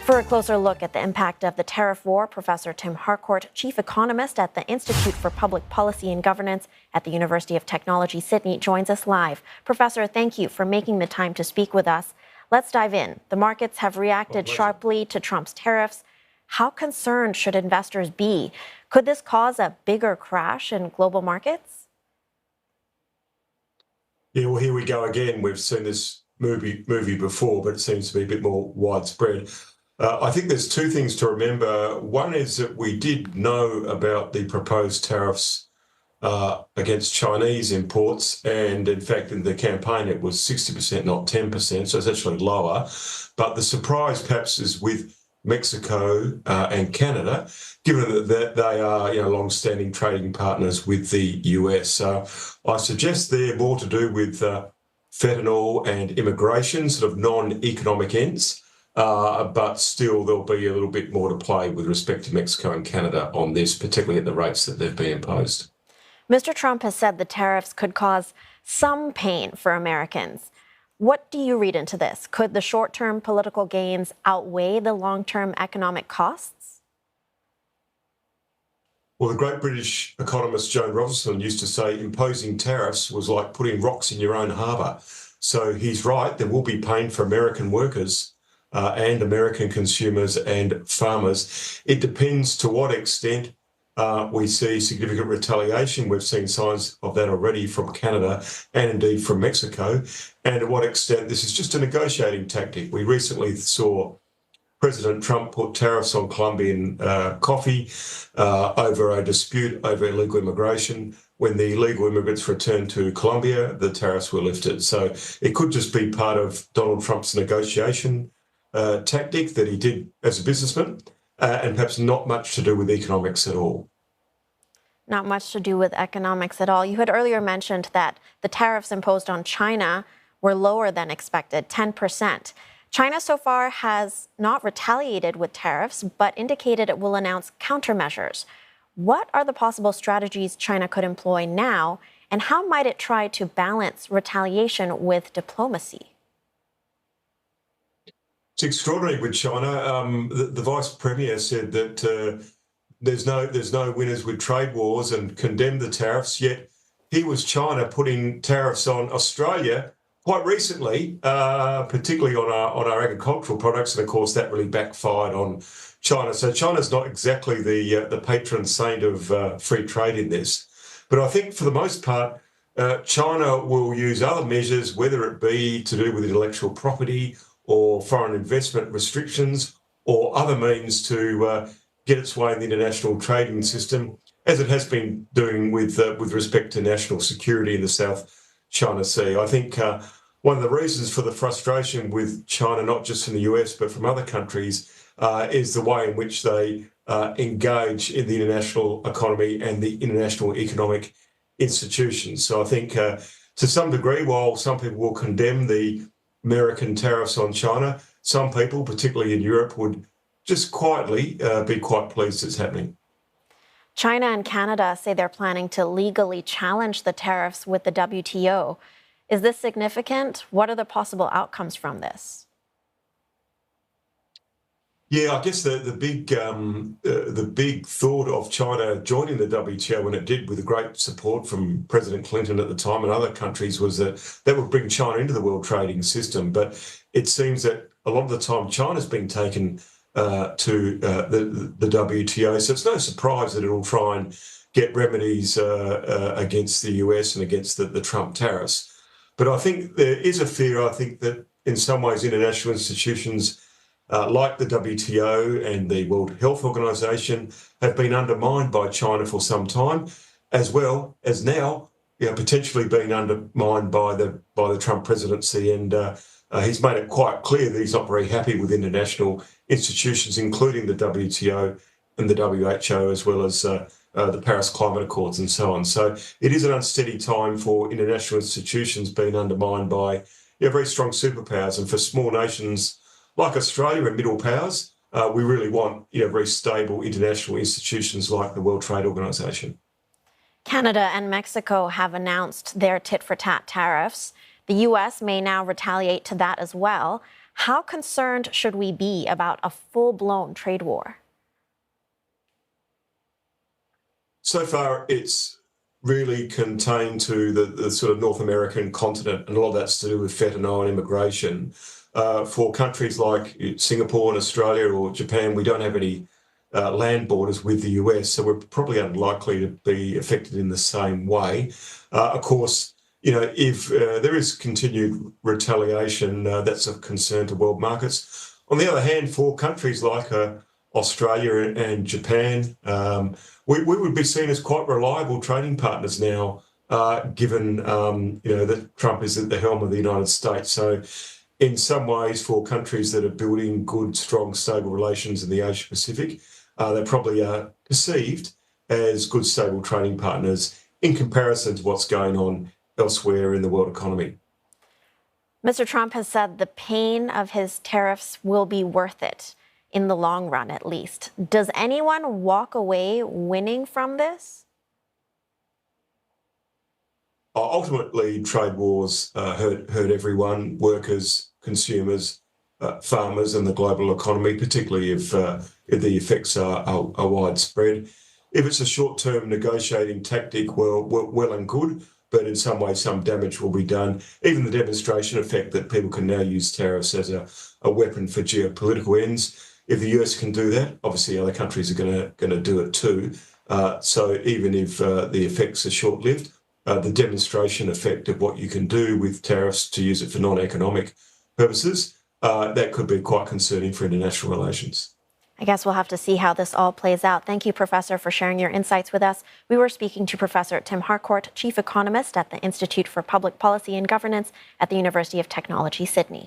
For a closer look at the impact of the tariff war, Professor Tim Harcourt, chief economist at the Institute for Public Policy and Governance at the University of Technology, Sydney, joins us live. Professor, thank you for making the time to speak with us. Let's dive in. The markets have reacted sharply to Trump's tariffs. How concerned should investors be? Could this cause a bigger crash in global markets? Yeah, well, here we go again. We've seen this movie before, but it seems to be a bit more widespread. I think there's two things to remember. One is that we did know about the proposed tariffs against Chinese imports, and in fact, in the campaign, it was 60%, not 10%, so it's actually lower. But the surprise, perhaps, is with Mexico and Canada, given that they are, long-standing trading partners with the US. So I suggest they're more to do with fentanyl and immigration, sort of non-economic ends. But still, there'll be a little bit more to play with respect to Mexico and Canada on this, particularly at the rates that they've been imposed. Mr. Trump has said the tariffs could cause some pain for Americans. What do you read into this? Could the short-term political gains outweigh the long-term economic costs? Well, the great British economist Joan Robinson used to say imposing tariffs was like putting rocks in your own harbour. So he's right, there will be pain for American workers and American consumers and farmers. It depends to what extent we see significant retaliation. We've seen signs of that already from Canada and indeed from Mexico. And to what extent this is just a negotiating tactic. We recently saw President Trump put tariffs on Colombian coffee over a dispute over illegal immigration. When the illegal immigrants returned to Colombia, the tariffs were lifted. So it could just be part of Donald Trump's negotiation tactic that he did as a businessman, and perhaps not much to do with economics at all. Not much to do with economics at all. You had earlier mentioned that the tariffs imposed on China were lower than expected, 10%. China so far has not retaliated with tariffs, but indicated it will announce countermeasures. What are the possible strategies China could employ now, and how might it try to balance retaliation with diplomacy? It's extraordinary with China. The Vice Premier said that there's no winners with trade wars and condemned the tariffs, yet here was China putting tariffs on Australia quite recently, particularly on our agricultural products, and of course that really backfired on China. So China's not exactly the patron saint of free trade in this. But I think for the most part, China will use other measures, whether it be to do with intellectual property or foreign investment restrictions or other means to get its way in the international trading system, as it has been doing with respect to national security in the South China Sea. I think one of the reasons for the frustration with China, not just from the US, but from other countries, is the way in which they engage in the international economy and the international economic institutions. So I think to some degree, while some people will condemn the American tariffs on China, some people, particularly in Europe, would just quietly be quite pleased it's happening. China and Canada say they're planning to legally challenge the tariffs with the WTO. Is this significant? What are the possible outcomes from this? Yeah, I guess the big thought of China joining the WTO when it did, with great support from President Clinton at the time and other countries, was that would bring China into the world trading system. But it seems that a lot of the time China's been taken to the WTO, so it's no surprise that it'll try and get remedies against the US and against the Trump tariffs. But I think there is a fear, that in some ways international institutions like the WTO and the World Health Organization have been undermined by China for some time, as well as now potentially being undermined by the Trump presidency. And he's made it quite clear that he's not very happy with international institutions, including the WTO and the WHO, as well as the Paris Climate Accords and so on. So it is an unsteady time for international institutions being undermined by very strong superpowers. And for small nations like Australia and middle powers, we really want very stable international institutions like the World Trade Organization. Canada and Mexico have announced their tit-for-tat tariffs. The U.S. may now retaliate to that as well. How concerned should we be about a full-blown trade war? So far, it's really contained to the sort of North American continent, and a lot of that's to do with fentanyl and immigration. For countries like Singapore and Australia or Japan, we don't have any land borders with the US, so we're probably unlikely to be affected in the same way. Of course, if there is continued retaliation, that's of concern to world markets. On the other hand, for countries like Australia and Japan, we would be seen as quite reliable trading partners now, given that Trump is at the helm of the United States. So, in some ways, for countries that are building good, strong, stable relations in the Asia Pacific, they probably are perceived as good, stable trading partners in comparison to what's going on elsewhere in the world economy. Mr. Trump has said the pain of his tariffs will be worth it, in the long run at least. Does anyone walk away winning from this? Ultimately, trade wars hurt everyone, workers, consumers, farmers and the global economy, particularly if the effects are widespread. If it's a short-term negotiating tactic, well and good, but in some way some damage will be done. Even the demonstration effect that people can now use tariffs as a weapon for geopolitical ends. If the US can do that, obviously other countries are going to do it too. So even if the effects are short-lived, the demonstration effect of what you can do with tariffs to use it for non-economic purposes, that could be quite concerning for international relations. I guess we'll have to see how this all plays out. Thank you, Professor, for sharing your insights with us. We were speaking to Professor Tim Harcourt, Chief Economist at the Institute for Public Policy and Governance at the University of Technology, Sydney.